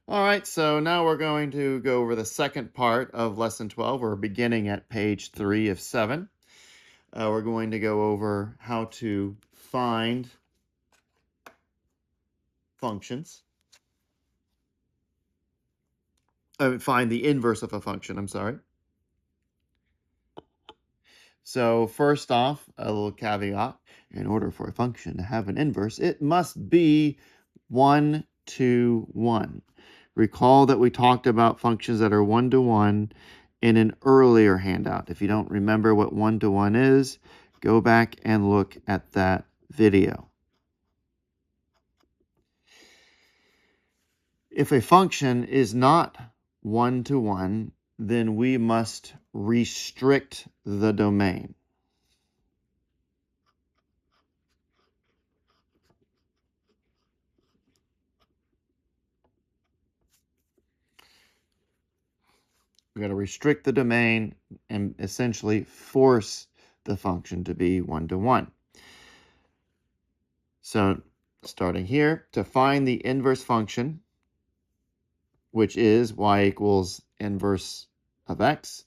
All right, so now we're going to go over the second part of Lesson 12. We're beginning at page 3 of 7. We're going to go over how to find functions. Find the inverse of a function, I'm sorry. So first off, a little caveat. In order for a function to have an inverse, it must be 1 to 1. Recall that we talked about functions that are 1 to 1 in an earlier handout. If you don't remember what 1 to 1 is, go back and look at that video. If a function is not 1 to 1, then we must restrict the domain. We're going to restrict the domain and essentially force the function to be 1 to 1. So starting here, to find the inverse function, which is y equals inverse of x,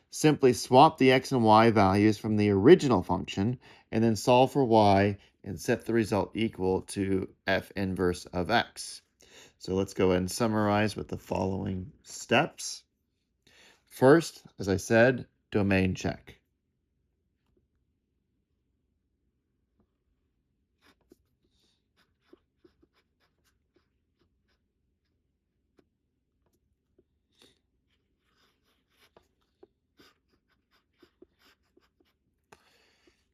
simply swap the x and y values from the original function and then solve for y and set the result equal to f inverse of x. So let's go ahead and summarize with the following steps. First, as I said, domain check.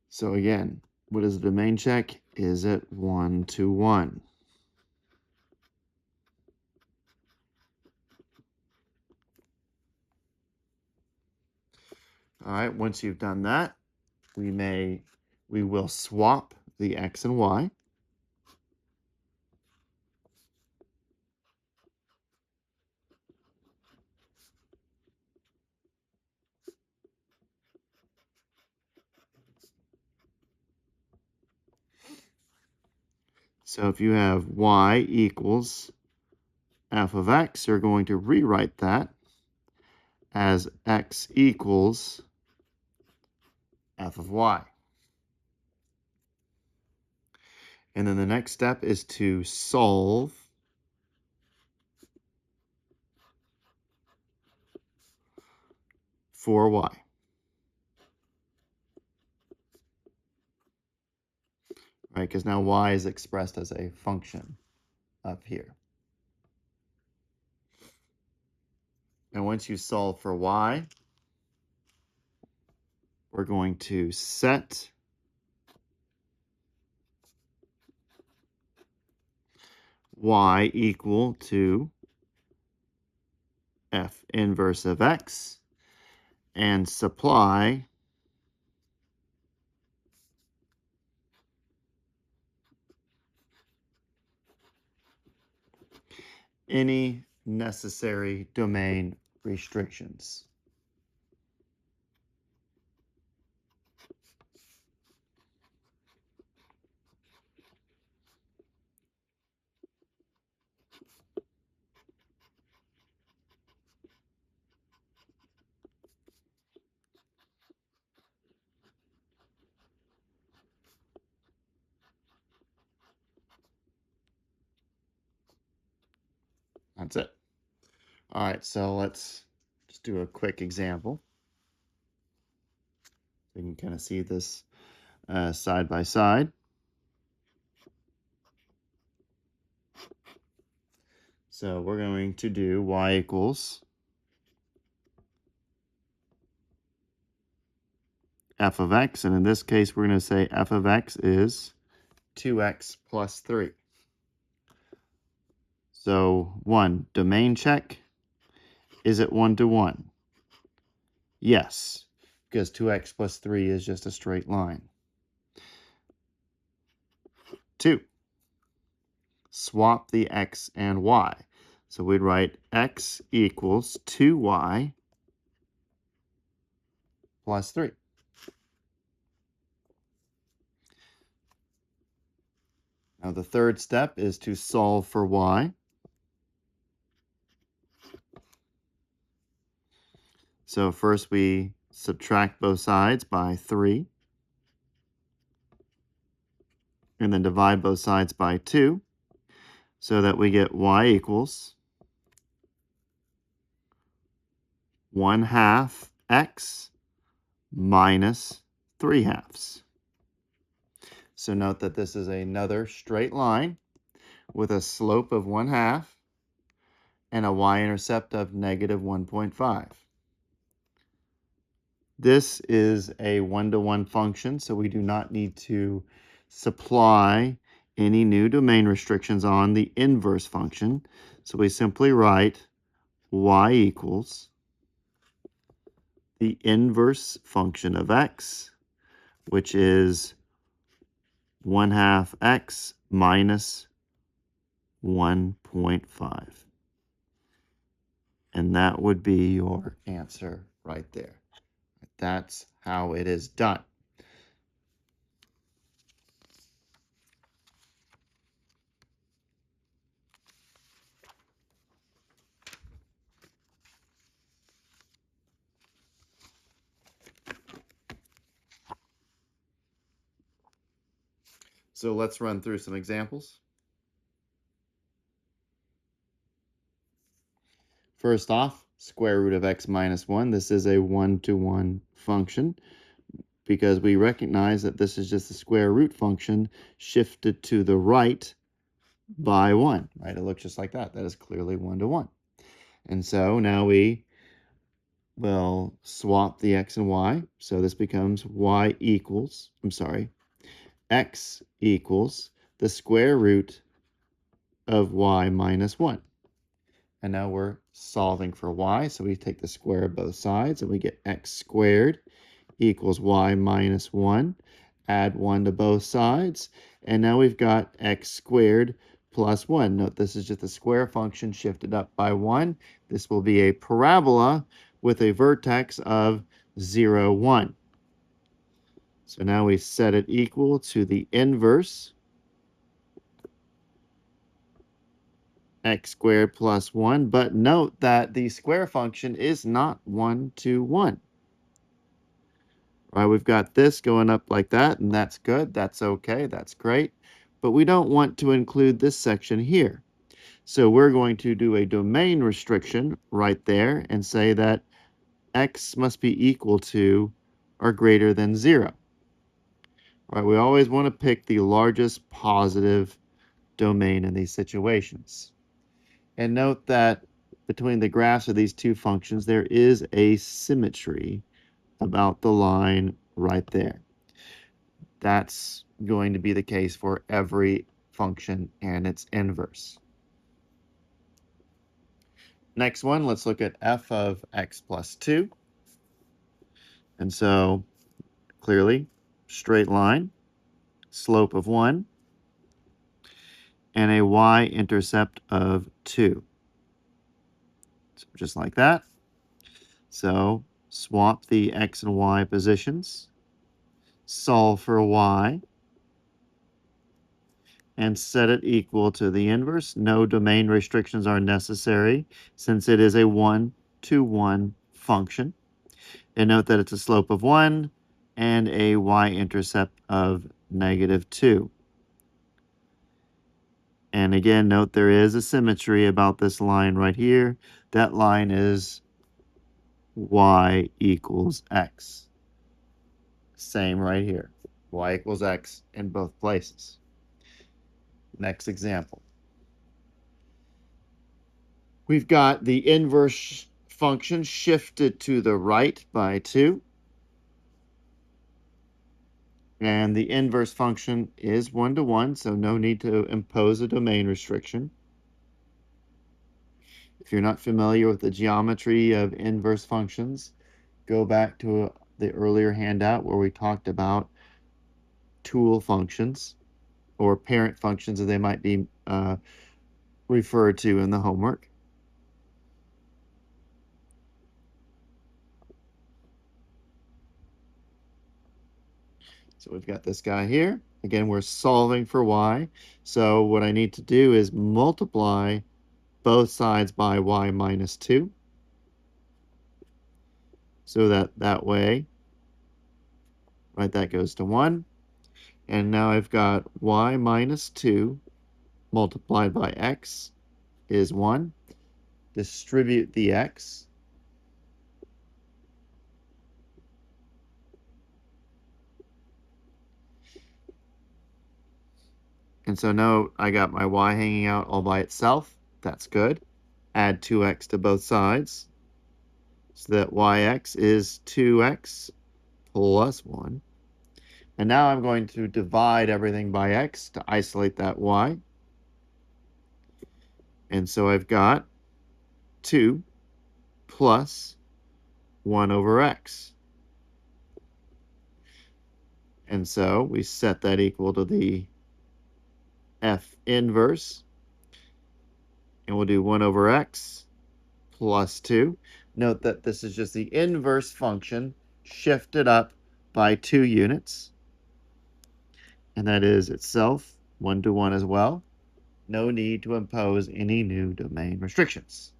So again, what is the domain check? Is it 1 to 1? All right, once you've done that, we will swap the x and y. So if you have y equals f of x, you're going to rewrite that as x equals f of y. And then the next step is to solve for y. Right, because now y is expressed as a function up here. And once you solve for y, we're going to set y equal to f inverse of x and supply any necessary domain restrictions. That's it. All right, so let's just do a quick example. So you can kind of see this side by side. So we're going to do y equals f of x, and in this case, we're going to say f of x is 2x plus 3. So 1, domain check. Is it 1 to 1? Yes, because 2x plus 3 is just a straight line. 2, swap the x and y. So we'd write x equals 2y plus 3. Now the third step is to solve for y. So first we subtract both sides by 3, and then divide both sides by 2, so that we get y equals 1/2 x minus 3/2. So note that this is another straight line with a slope of 1/2 and a y-intercept of negative 1.5. This is a one-to-one function, so we do not need to supply any new domain restrictions on the inverse function. So we simply write y equals the inverse function of x, which is 1/2 x minus 1.5. And that would be your answer right there. That's how it is done. So let's run through some examples. First off, square root of x minus 1. This is a one-to-one function because we recognize that this is just a square root function shifted to the right by 1, right? It looks just like that. That is clearly one-to-one. And so now we will swap the x and y. So this becomes x equals the square root of y minus 1. And now we're solving for y, so we take the square of both sides, and we get x squared equals y minus 1. Add 1 to both sides, and now we've got x squared plus 1. Note this is just a square function shifted up by 1. This will be a parabola with a vertex of 0, 1. So now we set it equal to the inverse x squared plus 1, but note that the square function is not 1-to-1. Right, we've got this going up like that, and that's good, that's okay, that's great, but we don't want to include this section here. So we're going to do a domain restriction right there and say that x must be equal to or greater than 0. Right, we always want to pick the largest positive domain in these situations. And note that between the graphs of these two functions, there is a symmetry about the line right there. That's going to be the case for every function and its inverse. Next one, let's look at f of x plus 2. And so, clearly, straight line, slope of 1, and a y-intercept of 2. So just like that. So swap the x and y positions, solve for y, and set it equal to the inverse. No domain restrictions are necessary since it is a one-to-one function. And note that it's a slope of 1 and a y-intercept of negative 2. And again, note there is a symmetry about this line right here. That line is y equals x. Same right here. Y equals x in both places. Next example. We've got the inverse function shifted to the right by 2. And the inverse function is 1-to-1, so no need to impose a domain restriction. If you're not familiar with the geometry of inverse functions, go back to the earlier handout where we talked about tool functions, or parent functions as they might be referred to in the homework. So we've got this guy here. Again, we're solving for y. So what I need to do is multiply both sides by y minus 2. So that way, right, that goes to 1. And now I've got y minus 2 multiplied by x is 1. Distribute the x. And so now I got my y hanging out all by itself. That's good. Add 2x to both sides. So that yx is 2x plus 1. And now I'm going to divide everything by x to isolate that y. And so I've got 2 plus 1 over x. And so we set that equal to the f inverse. And we'll do 1 over x plus 2. Note that this is just the inverse function shifted up by 2 units. And that is itself 1 to 1 as well. No need to impose any new domain restrictions.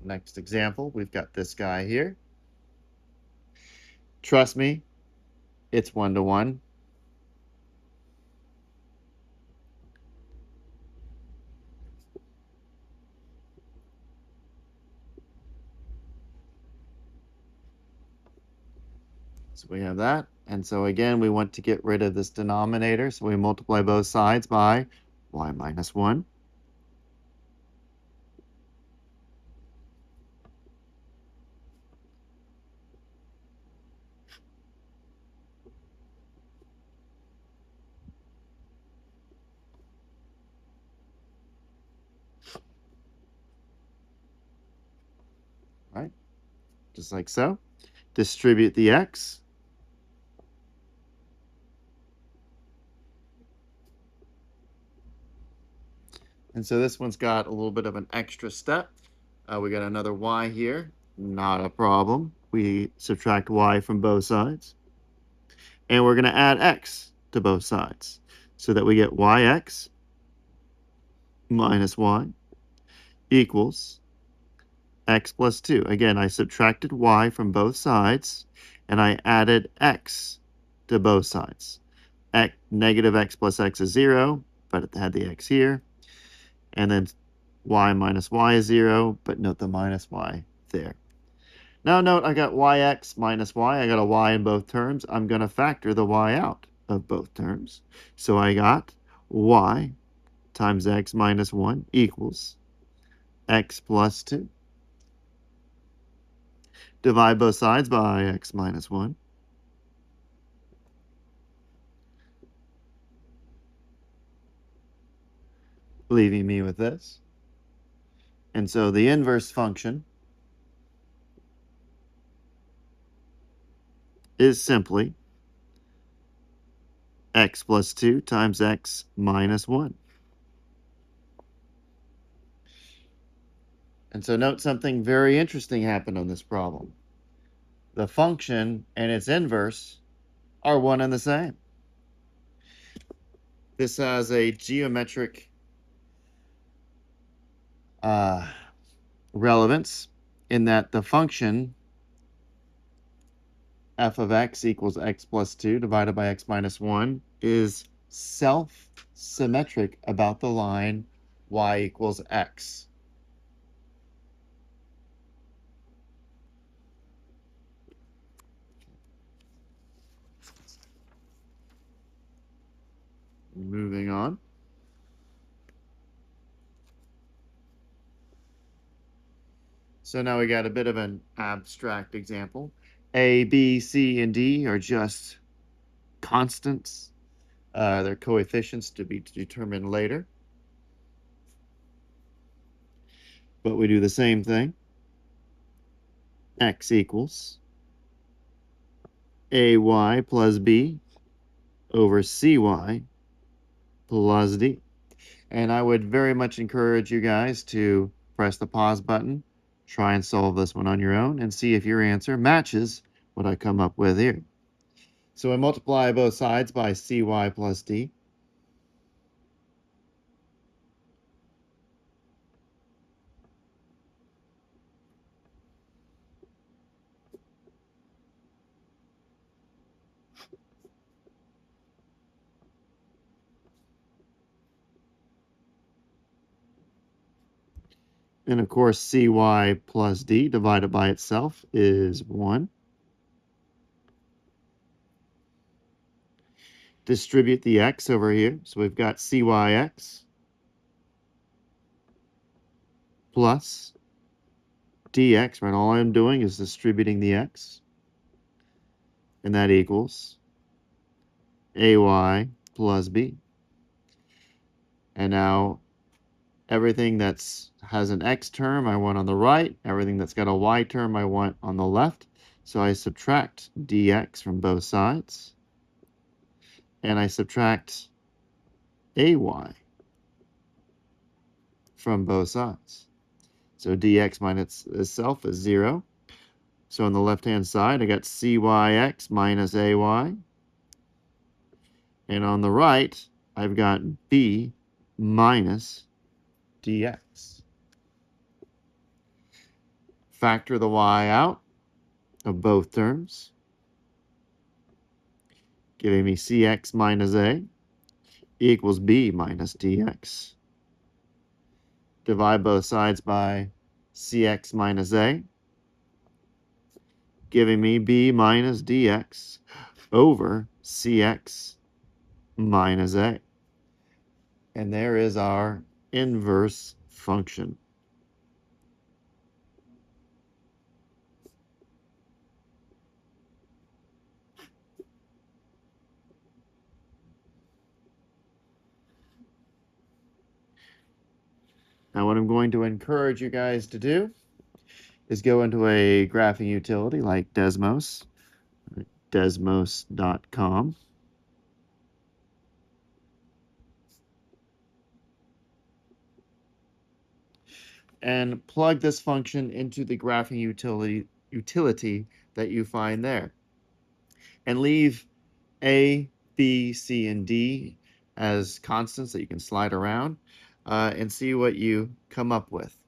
Next example, we've got this guy here. Trust me, it's 1 to 1. So we have that. And so again, we want to get rid of this denominator. So we multiply both sides by y minus 1. Right? Just like so. Distribute the x. And so this one's got a little bit of an extra step. We got another y here. Not a problem. We subtract y from both sides. And we're going to add x to both sides so that we get yx minus y equals x plus 2. Again, I subtracted y from both sides, and I added x to both sides. Negative x plus x is 0, but it had the x here. And then y minus y is 0, but note the minus y there. Now note I got yx minus y. I got a y in both terms. I'm going to factor the y out of both terms. So I got y times x minus 1 equals x plus 2. Divide both sides by x minus 1. Leaving me with this. And so the inverse function is simply x plus 2 times x minus 1. And so note something very interesting happened on this problem. The function and its inverse are one and the same. This has a geometric relevance in that the function f of x equals x plus 2 divided by x minus 1 is self-symmetric about the line y equals x. Moving on. So now we got a bit of an abstract example. A, B, C, and D are just constants. They're coefficients to be determined later. But we do the same thing. X equals AY plus B over CY plus D. And I would very much encourage you guys to press the pause button, try and solve this one on your own, and see if your answer matches what I come up with here. So I multiply both sides by CY plus D. And of course, cy plus d divided by itself is 1. Distribute the x over here. So we've got cyx plus dx, right? All I'm doing is distributing the x. And that equals ay plus b. And now everything that's has an x term, I want on the right. Everything that's got a y term, I want on the left. So I subtract dx from both sides. And I subtract ay from both sides. So dx minus itself is 0. So on the left-hand side, I got cyx minus ay. And on the right, I've got b minus dx. Factor the y out of both terms, giving me cx minus a equals b minus dx. Divide both sides by cx minus a, giving me b minus dx over cx minus a. And there is our inverse function. Now what I'm going to encourage you guys to do is go into a graphing utility like Desmos, desmos.com. And plug this function into the graphing utility that you find there. And leave A, B, C, and D as constants that you can slide around and see what you come up with.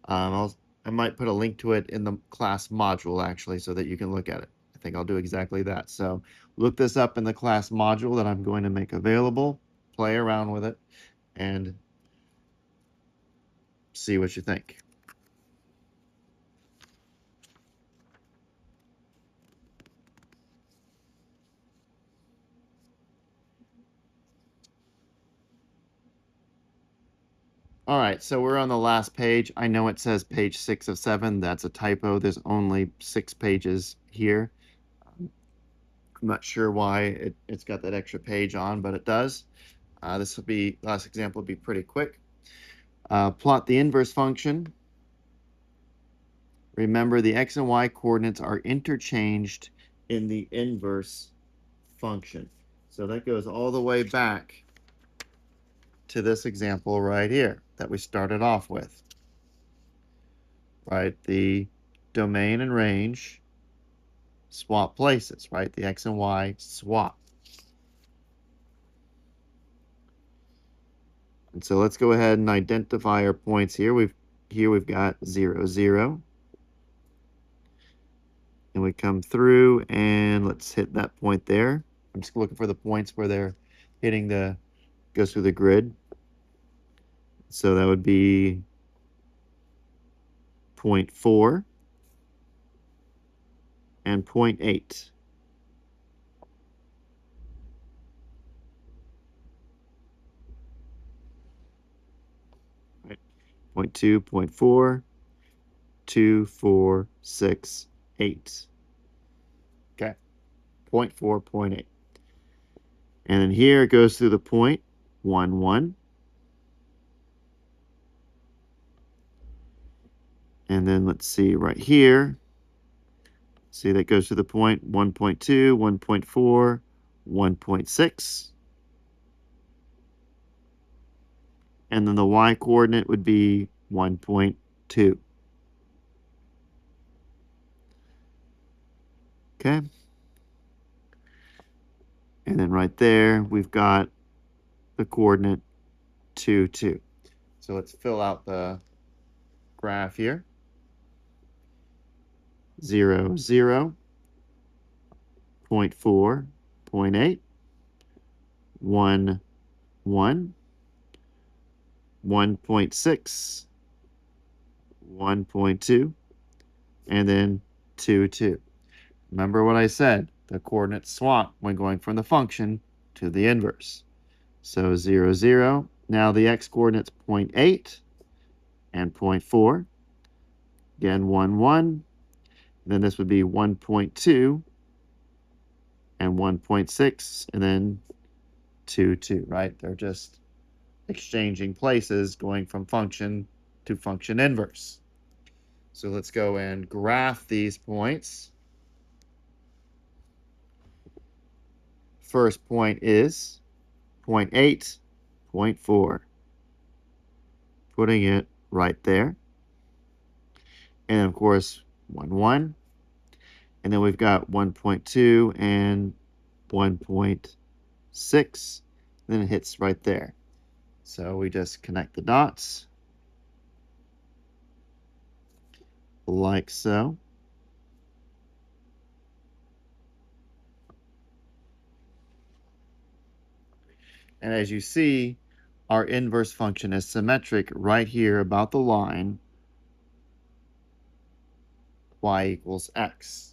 I might put a link to it in the class module, actually, so that you can look at it. I think I'll do exactly that. So look this up in the class module that I'm going to make available, play around with it, and see what you think. All right, so we're on the last page. I know it says page 6 of 7. That's a typo. There's only 6 pages here. I'm not sure why it's got that extra page on, but it does. This will be, last example will be pretty quick. Plot the inverse function. Remember, the x and y coordinates are interchanged in the inverse function. So that goes all the way back to this example right here that we started off with. Right, the domain and range swap places, right? The x and y swap. And so let's go ahead and identify our points here. We've got 0, 0. And we come through and let's hit that point there. I'm just looking for the points where they're hitting goes through the grid. So that would be 0.4 and 0.8. Right. 0.2, 0.4, 2, 4, 6, 8. Okay. 0.4, 0.8. And then here it goes through the point 1, 1. And then let's see right here. See, that goes to the point 1.2, 1.4, 1.6. And then the y coordinate would be 1.2. Okay. And then right there, we've got the coordinate 2, 2. So let's fill out the graph here. 0, 0, 0.4, 0.8, 1, 1, 1.6, 1.2, and then 2, 2. Remember what I said, the coordinates swap when going from the function to the inverse. So 0, 0. Now the x-coordinates 0.8 and 0.4. Again, 1, 1. Then this would be 1.2 and 1.6, and then 2, 2, right? They're just exchanging places going from function to function inverse. So let's go and graph these points. First point is 0.8, 0.4. Putting it right there. And of course, 1, 1. And then we've got 1.2 and 1.6. Then it hits right there. So we just connect the dots like so. And as you see, our inverse function is symmetric right here about the line y equals x.